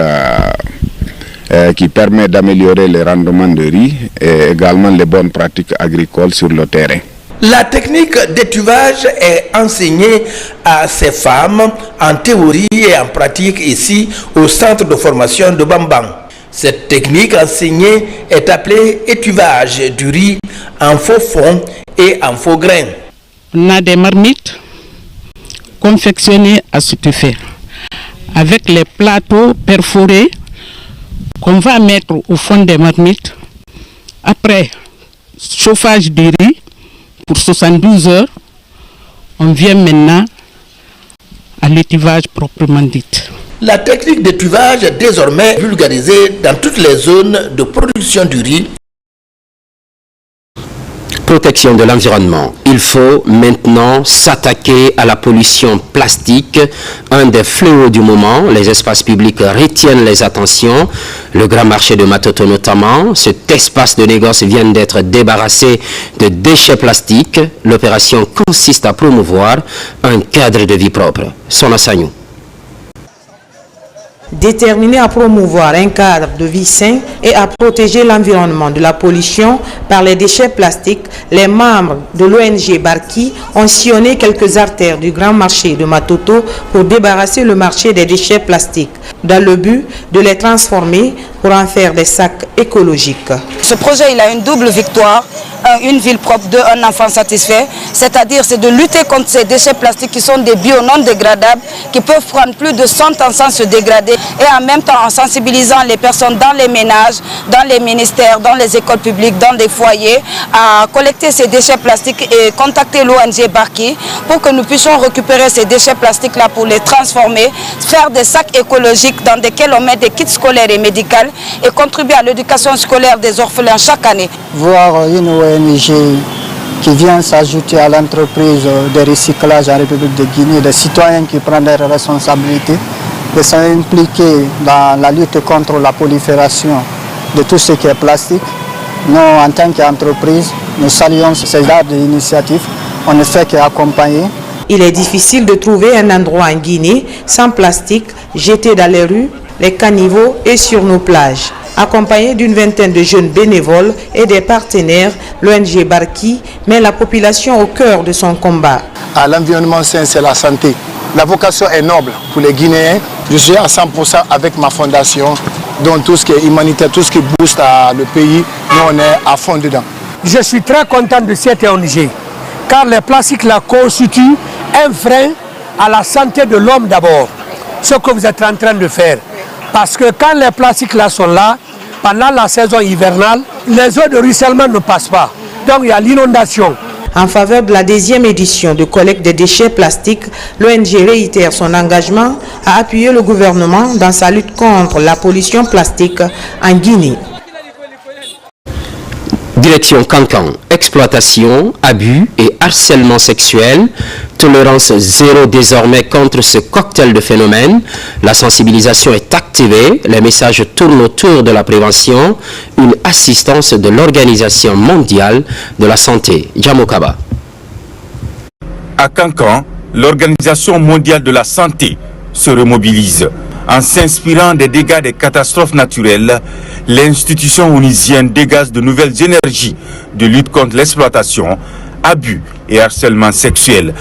qui permet d'améliorer les rendements de riz et également les bonnes pratiques agricoles sur le terrain. La technique d'étuvage est enseignée à ces femmes en théorie et en pratique ici au centre de formation de Bambang. Cette technique enseignée est appelée étuvage du riz en faux fond et en faux grain. On a des marmites confectionnées à cet effet avec les plateaux perforés qu'on va mettre au fond des marmites. Après chauffage du riz pour 72 heures, on vient maintenant à l'étuvage proprement dit. La technique d'étuvage est désormais vulgarisée dans toutes les zones de production du riz. Protection de l'environnement. Il faut maintenant s'attaquer à la pollution plastique, un des fléaux du moment. Les espaces publics retiennent les attentions. Le grand marché de Matoto notamment. Cet espace de négoce vient d'être débarrassé de déchets plastiques. L'opération consiste à promouvoir un cadre de vie propre. Sona Sagnou. Déterminé à promouvoir un cadre de vie sain et à protéger l'environnement de la pollution par les déchets plastiques, les membres de l'ONG Barki ont sillonné quelques artères du grand marché de Matoto pour débarrasser le marché des déchets plastiques, dans le but de les transformer pour en faire des sacs écologiques. Ce projet, il a une double victoire. Une ville propre, un enfant satisfait, c'est-à-dire c'est de lutter contre ces déchets plastiques qui sont des bio non dégradables, qui peuvent prendre plus de 100 ans sans se dégrader, et en même temps en sensibilisant les personnes dans les ménages, dans les ministères, dans les écoles publiques, dans les foyers, à collecter ces déchets plastiques et contacter l'ONG Barki pour que nous puissions récupérer ces déchets plastiques-là pour les transformer, faire des sacs écologiques dans lesquels on met des kits scolaires et médicaux et contribuer à l'éducation scolaire des orphelins chaque année. Voir une ONG qui vient s'ajouter à l'entreprise de recyclage en République de Guinée, des citoyens qui prennent leurs responsabilités, de s'impliquer dans la lutte contre la prolifération de tout ce qui est plastique. Nous, en tant qu'entreprise, nous saluons ces genres d'initiatives. On ne fait qu'accompagner. Il est difficile de trouver un endroit en Guinée sans plastique jeté dans les rues, les caniveaux et sur nos plages. Accompagné d'une vingtaine de jeunes bénévoles et des partenaires, l'ONG Barki met la population au cœur de son combat. L'environnement sain, c'est la santé. La vocation est noble pour les Guinéens. Je suis à 100% avec ma fondation, donc tout ce qui est humanitaire, tout ce qui booste le pays, nous on est à fond dedans. Je suis très content de cette ONG, car les plastiques là constituent un frein à la santé de l'homme d'abord, ce que vous êtes en train de faire. Parce que quand les plastiques là sont là, pendant la saison hivernale, les eaux de ruissellement ne passent pas. Donc il y a l'inondation. En faveur de la 10e édition de collecte des déchets plastiques, l'ONG réitère son engagement à appuyer le gouvernement dans sa lutte contre la pollution plastique en Guinée. Direction Cancan, exploitation, abus et harcèlement sexuel. Tolérance zéro désormais contre ce cocktail de phénomènes. La sensibilisation est activée. Les messages tournent autour de la prévention. Une assistance de l'Organisation mondiale de la santé. Djamokaba. À Cancan, l'Organisation mondiale de la santé se remobilise. En s'inspirant des dégâts des catastrophes naturelles, l'institution onisienne dégage de nouvelles énergies de lutte contre l'exploitation, abus et harcèlement sexuel.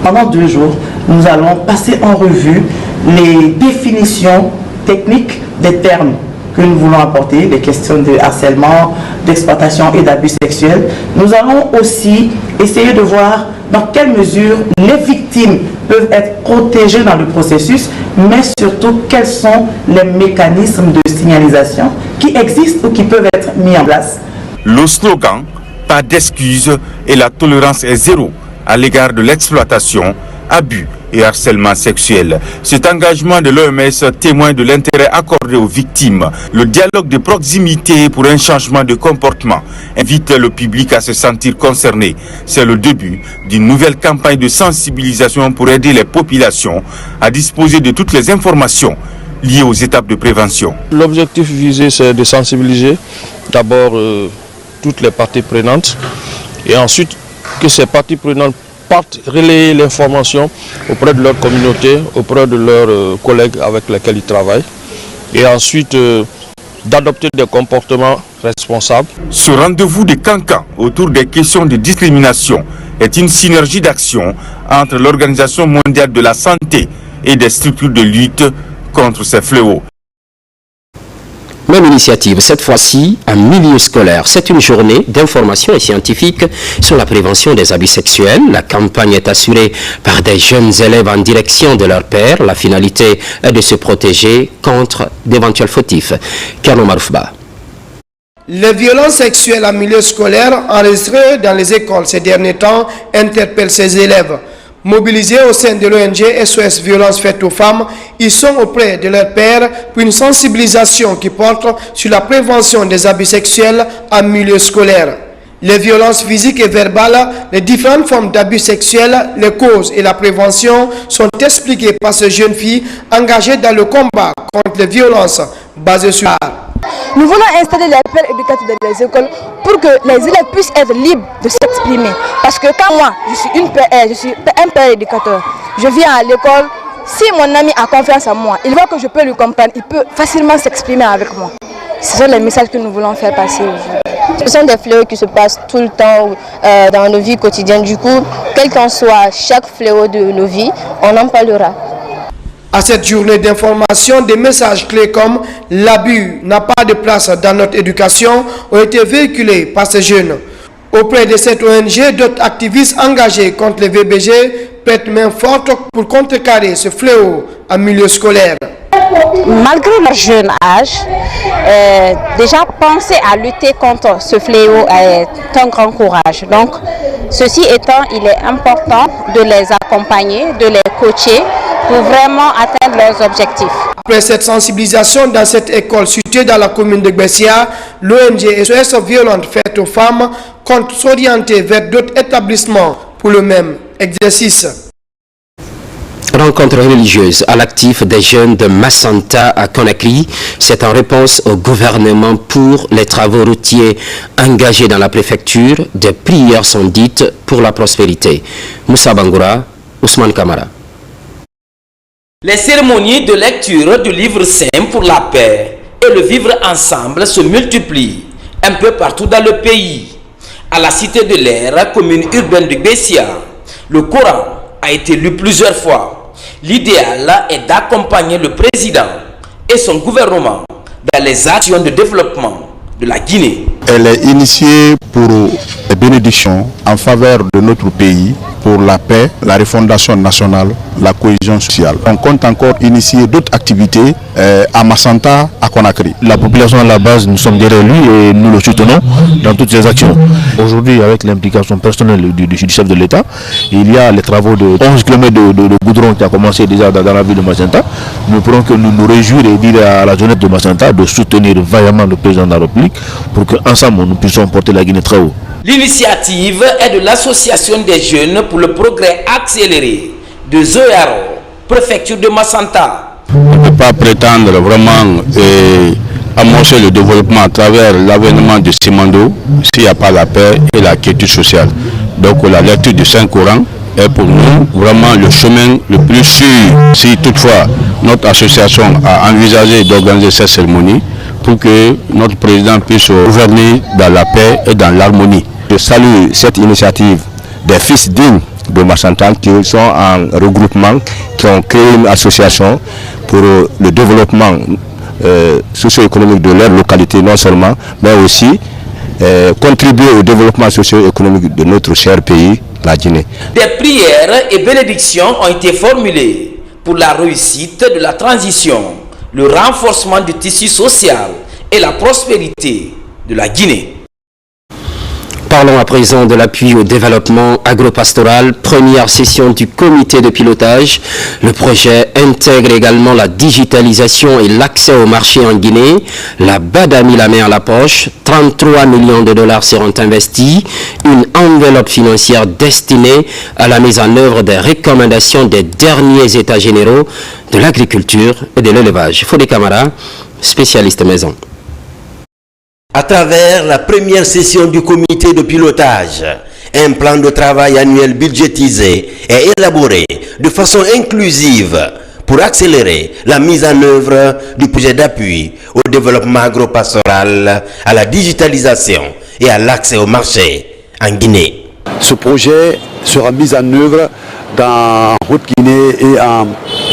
Pendant 2 jours, nous allons passer en revue les définitions techniques des termes que nous voulons apporter, les questions de harcèlement, d'exploitation et d'abus sexuels. Nous allons aussi essayer de voir dans quelle mesure les victimes peuvent être protégées dans le processus, mais surtout quels sont les mécanismes de signalisation qui existent ou qui peuvent être mis en place. Le slogan « Pas d'excuses et la tolérance est zéro » à l'égard de l'exploitation, abus et harcèlement sexuel. Cet engagement de l'OMS témoigne de l'intérêt accordé aux victimes. Le dialogue de proximité pour un changement de comportement invite le public à se sentir concerné. C'est le début d'une nouvelle campagne de sensibilisation pour aider les populations à disposer de toutes les informations liées aux étapes de prévention. L'objectif visé, c'est de sensibiliser d'abord toutes les parties prenantes et ensuite que ces parties prenantes partent relayer l'information auprès de leur communauté, auprès de leurs collègues avec lesquels ils travaillent et ensuite d'adopter des comportements responsables. Ce rendez-vous de Cancan autour des questions de discrimination est une synergie d'action entre l'Organisation mondiale de la santé et des structures de lutte contre ces fléaux. Même initiative, cette fois-ci en milieu scolaire. C'est une journée d'information et scientifique sur la prévention des abus sexuels. La campagne est assurée par des jeunes élèves en direction de leur père. La finalité est de se protéger contre d'éventuels fautifs. Kerno Maroufba. Les violences sexuelles en milieu scolaire enregistrées dans les écoles ces derniers temps interpellent ces élèves. Mobilisés au sein de l'ONG SOS Violences Faites aux Femmes, ils sont auprès de leur père pour une sensibilisation qui porte sur la prévention des abus sexuels en milieu scolaire. Les violences physiques et verbales, les différentes formes d'abus sexuels, les causes et la prévention sont expliquées par ces jeunes filles engagées dans le combat contre les violences basées sur l'art. Nous voulons installer les pères éducatifs dans les écoles pour que les élèves puissent être libres de s'exprimer. Parce que quand moi, je suis un père éducateur, je viens à l'école, si mon ami a confiance en moi, il voit que je peux lui comprendre, il peut facilement s'exprimer avec moi. Ce sont les messages que nous voulons faire passer aujourd'hui. Ce sont des fléaux qui se passent tout le temps dans nos vies quotidiennes. Du coup, quel qu'en soit chaque fléau de nos vies, on en parlera. À cette journée d'information, des messages clés comme « L'abus n'a pas de place dans notre éducation » ont été véhiculés par ces jeunes. Auprès de cette ONG, d'autres activistes engagés contre les VBG prêtent main forte pour contrecarrer ce fléau en milieu scolaire. Malgré leur jeune âge, déjà penser à lutter contre ce fléau est un grand courage. Donc, ceci étant, il est important de les accompagner, de les coacher pour vraiment atteindre leurs objectifs. Après cette sensibilisation dans cette école située dans la commune de Bessia, l'ONG SOS Violences Faites aux Femmes compte s'orienter vers d'autres établissements pour le même exercice. Rencontre religieuse à l'actif des jeunes de Massanta à Conakry. C'est en réponse au gouvernement pour les travaux routiers engagés dans la préfecture. Des prières sont dites pour la prospérité. Moussa Bangoura, Ousmane Kamara. Les cérémonies de lecture du livre saint pour la paix et le vivre ensemble se multiplient un peu partout dans le pays. À la Cité de l'Air, commune urbaine de Bessia, le Coran a été lu plusieurs fois. L'idéal est d'accompagner le président et son gouvernement dans les actions de développement de la Guinée. Elle est initiée pour les bénédictions en faveur de notre pays pour la paix, la refondation nationale, la cohésion sociale. On compte encore initier d'autres activités à Massanta, à Conakry. La population à la base, nous sommes derrière lui et nous le soutenons dans toutes ses actions. Aujourd'hui, avec l'implication personnelle du chef de l'État, il y a les travaux de 11 km de goudron qui a commencé déjà dans la ville de Massanta. Nous pourrons que nous réjouir et dire à la jeunesse de Massanta de soutenir vaillamment le président de la République pour qu'ensemble nous puissions porter la Guinée très haut. L'initiative est de l'Association des jeunes pour le progrès accéléré de Zoyaro, préfecture de Massanta. On ne peut pas prétendre vraiment amorcer le développement à travers l'avènement de Simandou s'il n'y a pas la paix et la quiétude sociale. Donc la lecture du Saint-Coran est pour nous vraiment le chemin le plus sûr. Si toutefois notre association a envisagé d'organiser cette cérémonie pour que notre président puisse gouverner dans la paix et dans l'harmonie. Je salue cette initiative des fils dignes de Massanta qui sont en regroupement, qui ont créé une association pour le développement socio-économique de leur localité non seulement, mais aussi contribuer au développement socio-économique de notre cher pays, la Guinée. Des prières et bénédictions ont été formulées pour la réussite de la transition, le renforcement du tissu social et la prospérité de la Guinée. Parlons à présent de l'appui au développement agropastoral, première session du comité de pilotage. Le projet intègre également la digitalisation et l'accès au marché en Guinée. La BAD a mis la main à la poche. 33 millions de dollars seront investis. Une enveloppe financière destinée à la mise en œuvre des recommandations des derniers états généraux de l'agriculture et de l'élevage. Fodé Camara, spécialiste maison. À travers la première session du comité de pilotage, un plan de travail annuel budgétisé est élaboré de façon inclusive pour accélérer la mise en œuvre du projet d'appui au développement agropastoral, à la digitalisation et à l'accès au marché en Guinée. Ce projet sera mis en œuvre dans Haute-Guinée et en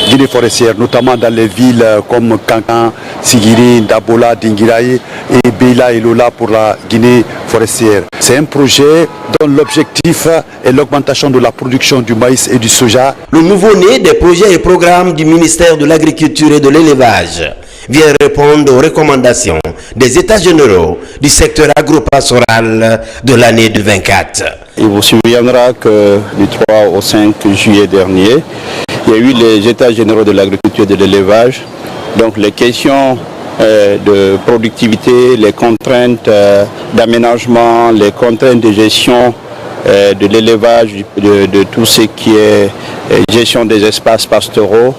Guinée forestière, notamment dans les villes comme Kankan, Sigiri, Dabola, Dingiraye et Beila et Lola pour la Guinée forestière. C'est un projet dont l'objectif est l'augmentation de la production du maïs et du soja. Le nouveau-né des projets et programmes du ministère de l'Agriculture et de l'Élevage vient répondre aux recommandations des États généraux du secteur agropastoral de l'année 2024. Il vous souviendra que du 3 au 5 juillet dernier, il y a eu les États généraux de l'agriculture et de l'élevage. Donc les questions de productivité, les contraintes d'aménagement, les contraintes de gestion de l'élevage, de tout ce qui est gestion des espaces pastoraux,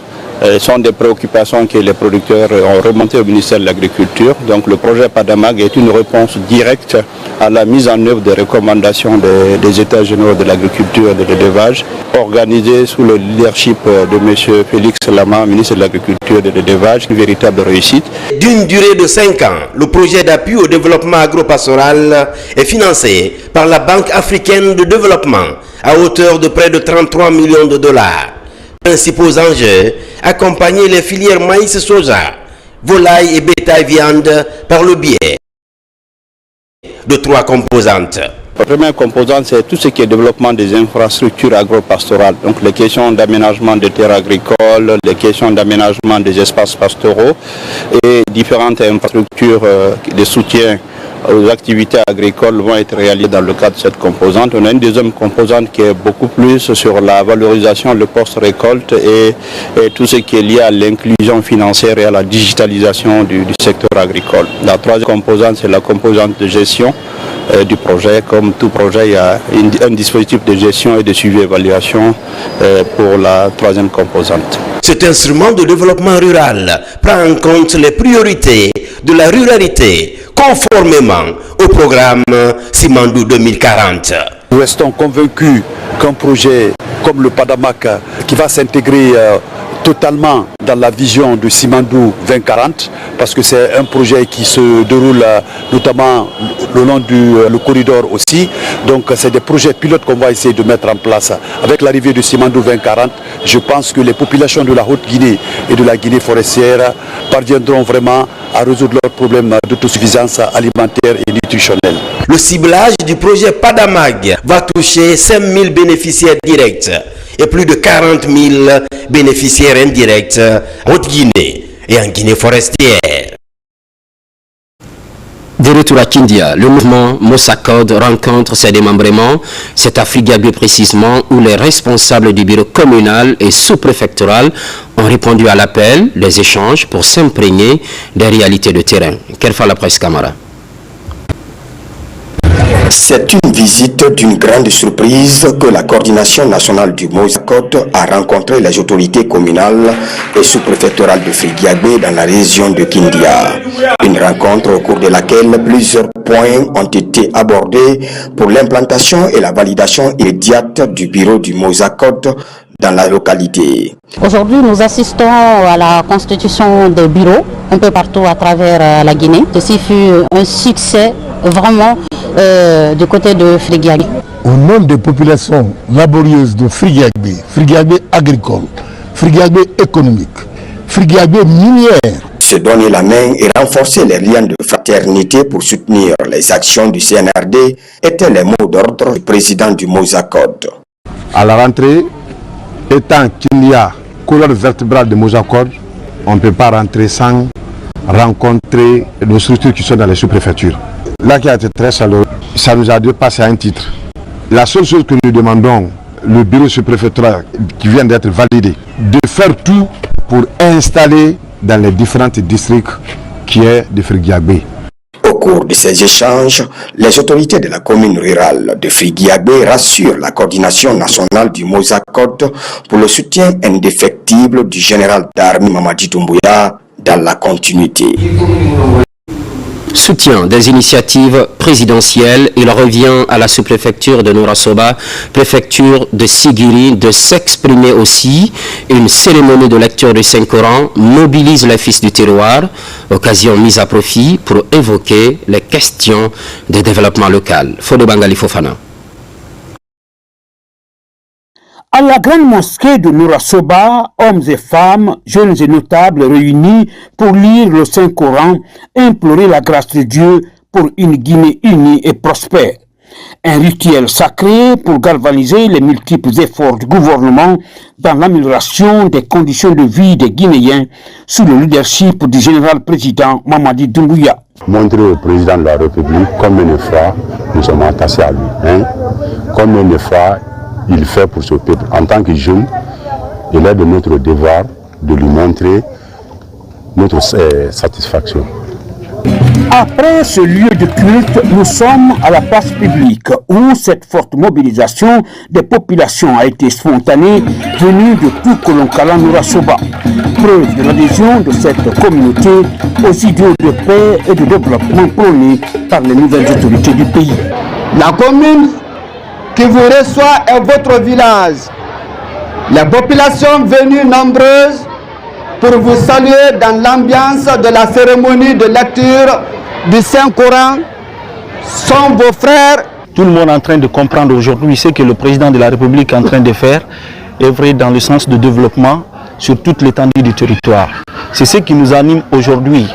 sont des préoccupations que les producteurs ont remontées au ministère de l'Agriculture. Donc le projet PADAMAG est une réponse directe à la mise en œuvre des recommandations des États généraux de l'Agriculture et de l'Élevage, organisé sous le leadership de M. Félix Lama, ministre de l'Agriculture et de l'Élevage, une véritable réussite. D'une durée de 5 ans, le projet d'appui au développement agropastoral est financé par la Banque africaine de développement à hauteur de près de 33 millions de dollars. Principaux enjeux, accompagner les filières maïs, soja, volaille et bétail viande par le biais de 3 composantes. La première composante, c'est tout ce qui est développement des infrastructures agropastorales. Donc les questions d'aménagement des terres agricoles, les questions d'aménagement des espaces pastoraux et différentes infrastructures de soutien aux activités agricoles vont être réalisées dans le cadre de cette composante. On a une deuxième composante qui est beaucoup plus sur la valorisation, le post-récolte et tout ce qui est lié à l'inclusion financière et à la digitalisation du secteur agricole. La troisième composante, c'est la composante de gestion du projet. Comme tout projet, il y a un dispositif de gestion et de suivi-évaluation pour la troisième composante. Cet instrument de développement rural prend en compte les priorités de la ruralité conformément au programme Simandou 2040. Nous restons convaincus qu'un projet comme le PADAMAG qui va s'intégrer totalement dans la vision de Simandou 2040, parce que c'est un projet qui se déroule notamment le long du corridor aussi. Donc c'est des projets pilotes qu'on va essayer de mettre en place. Avec l'arrivée de Simandou 2040, je pense que les populations de la Haute-Guinée et de la Guinée forestière parviendront vraiment à résoudre leurs problèmes d'autosuffisance alimentaire et nutritionnelle. Le ciblage du projet Padamag va toucher 5 000 bénéficiaires directs et plus de 40 000 bénéficiaires indirects en Haute-Guinée et en Guinée forestière. De retour à Kindia, le mouvement Mosakod rencontre ses démembrements. C'est à Frigabé précisément où les responsables du bureau communal et sous-préfectoral ont répondu à l'appel, les échanges pour s'imprégner des réalités de terrain. Kerfa la presse Camara. C'est une visite d'une grande surprise que la coordination nationale du Mosakod a rencontré les autorités communales et sous-préfectorales de Frigiagbé dans la région de Kindia. Une rencontre au cours de laquelle plusieurs points ont été abordés pour l'implantation et la validation immédiate du bureau du Mosakod dans la localité. Aujourd'hui, nous assistons à la constitution des bureaux un peu partout à travers la Guinée. Ceci fut un succès vraiment du côté de Frigiagbé. Au nom des populations laborieuses de Frigiagbé, Frigiagbé agricole, Frigiagbé économique, Frigiagbé minière, se donner la main et renforcer les liens de fraternité pour soutenir les actions du CNRD étaient les mots d'ordre du président du Mosakod. À la rentrée, étant qu'il y a colonne vertébrale de Mosakod, on ne peut pas rentrer sans rencontrer nos structures qui sont dans les sous-préfectures. Là qui a été très chaleureux, ça nous a dépassé à un titre. La seule chose que nous demandons, le bureau sous-préfectoral qui vient d'être validé, de faire tout pour installer dans les différents districts qui est de Frigiagbé. Au cours de ces échanges, les autorités de la commune rurale de Frigiagbé rassurent la coordination nationale du Mosakod pour le soutien indéfectible du général d'armée Mamadi Doumbouya dans la continuité. Soutien des initiatives présidentielles, il revient à la sous-préfecture de Nourasoba, préfecture de Sigiri, de s'exprimer aussi. Une cérémonie de lecture du Saint-Coran mobilise les fils du terroir, occasion mise à profit pour évoquer les questions de développement local. Fodo Bangali Fofana. À la grande mosquée de Nourasoba, hommes et femmes, jeunes et notables réunis pour lire le Saint-Coran, implorer la grâce de Dieu pour une Guinée unie et prospère. Un rituel sacré pour galvaniser les multiples efforts du gouvernement dans l'amélioration des conditions de vie des Guinéens sous le leadership du général-président Mamadi Doumbouya. Montrer au président de la République combien de fois nous sommes attachés à lui, combien de fois il fait pour ce peuple. En tant que jeune, il est de notre devoir de lui montrer notre satisfaction. Après ce lieu de culte, nous sommes à la place publique où cette forte mobilisation des populations a été spontanée, venue de tout Kolonkala Nourasoba. Preuve de l'adhésion de cette communauté aux idéaux de paix et de développement prônés par les nouvelles autorités du pays. La commune qui vous reçoit est votre village. Les populations venues nombreuses pour vous saluer dans l'ambiance de la cérémonie de lecture du Saint-Coran sont vos frères. Tout le monde est en train de comprendre aujourd'hui ce que le président de la République est en train de faire, œuvrer dans le sens de développement sur toute l'étendue du territoire. C'est ce qui nous anime aujourd'hui.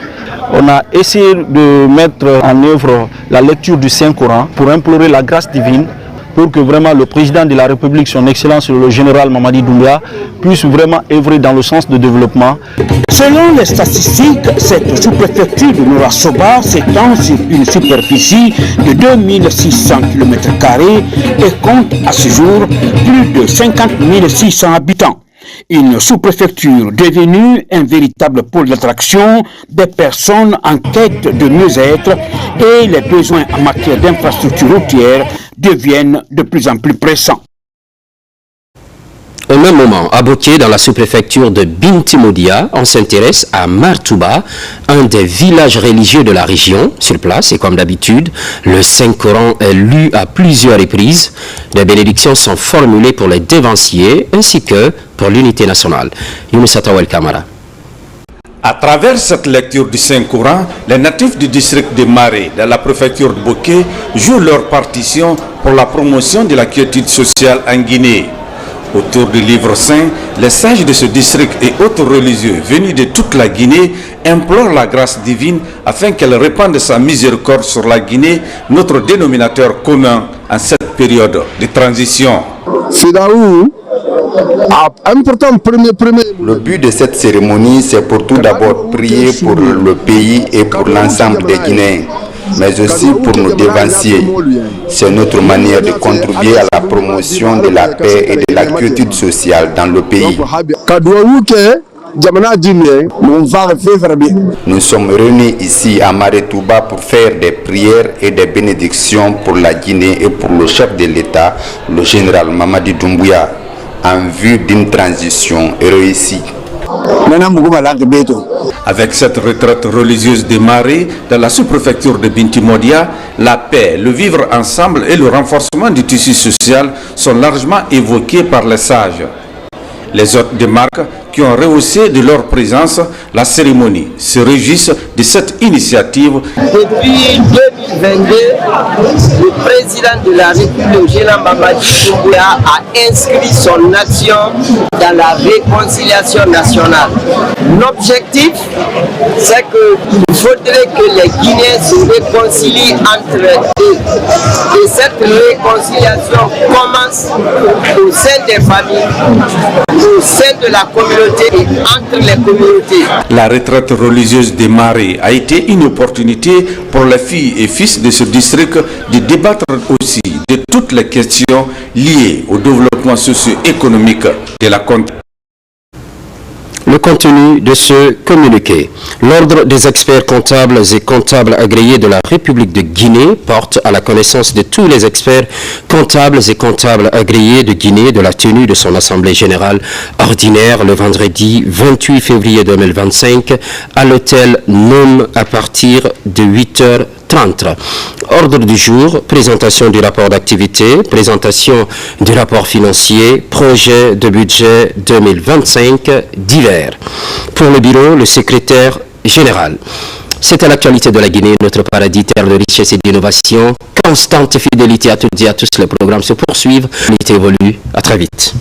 On a essayé de mettre en œuvre la lecture du Saint-Coran pour implorer la grâce divine pour que vraiment le président de la République, son Excellence le général Mamadi Doumbouya, puisse vraiment œuvrer dans le sens de développement. Selon les statistiques, cette sous-préfecture de Nourasoba s'étend sur une superficie de 2600 km² et compte à ce jour plus de 50 600 habitants. Une sous-préfecture devenue un véritable pôle d'attraction des personnes en quête de mieux-être et les besoins en matière d'infrastructures routières deviennent de plus en plus pressants. Au même moment, à Boké, dans la sous-préfecture de Bintimoudia, on s'intéresse à Martouba, un des villages religieux de la région. Sur place, et comme d'habitude, le Saint-Coran est lu à plusieurs reprises. Des bénédictions sont formulées pour les dévanciers ainsi que pour l'unité nationale. Younous Atawel Kamara. À travers cette lecture du Saint-Coran, les natifs du district de Maré, dans la préfecture de Boké, jouent leur partition pour la promotion de la quiétude sociale en Guinée. Autour du livre saint, les sages de ce district et autres religieux venus de toute la Guinée implorent la grâce divine afin qu'elle répande sa miséricorde sur la Guinée, notre dénominateur commun en cette période de transition. Le but de cette cérémonie, c'est pour tout d'abord prier pour le pays et pour l'ensemble des Guinéens, mais aussi pour nos dévanciers. C'est notre manière de contribuer à la promotion de la paix et de la quiétude sociale dans le pays. Nous sommes réunis ici à Marétouba pour faire des prières et des bénédictions pour la Guinée et pour le chef de l'État, le général Mamadi Doumbouya, en vue d'une transition réussie. Avec cette retraite religieuse démarrée dans la sous-préfecture de Bintimodia, la paix, le vivre ensemble et le renforcement du tissu social sont largement évoqués par les sages. Les hôtes de marque qui ont rehaussé de leur présence la cérémonie se réjouissent de cette initiative. Depuis 2022, le président de la République, général Mamadi Doumbouya, a inscrit son action dans la réconciliation nationale. L'objectif, c'est qu'il faudrait que les Guinéens se réconcilient entre eux. Et cette réconciliation commence au sein des familles, au sein de la communauté et entre les communautés. La retraite religieuse des Marais a été une opportunité pour les filles et fils de ce district de débattre aussi de toutes les questions liées au développement socio-économique de la communauté. Le contenu de ce communiqué. L'Ordre des experts comptables et comptables agréés de la République de Guinée porte à la connaissance de tous les experts comptables et comptables agréés de Guinée de la tenue de son Assemblée générale ordinaire le vendredi 28 février 2025 à l'hôtel Nome à partir de 8h30. Ordre du jour, présentation du rapport d'activité, présentation du rapport financier, projet de budget 2025 divers. Pour le bureau, le secrétaire général. C'était l'actualité de la Guinée, notre paradis, terre de richesse et d'innovation. Constante fidélité à toutes et à tous, les programmes se poursuivent. L'unité évolue. À très vite.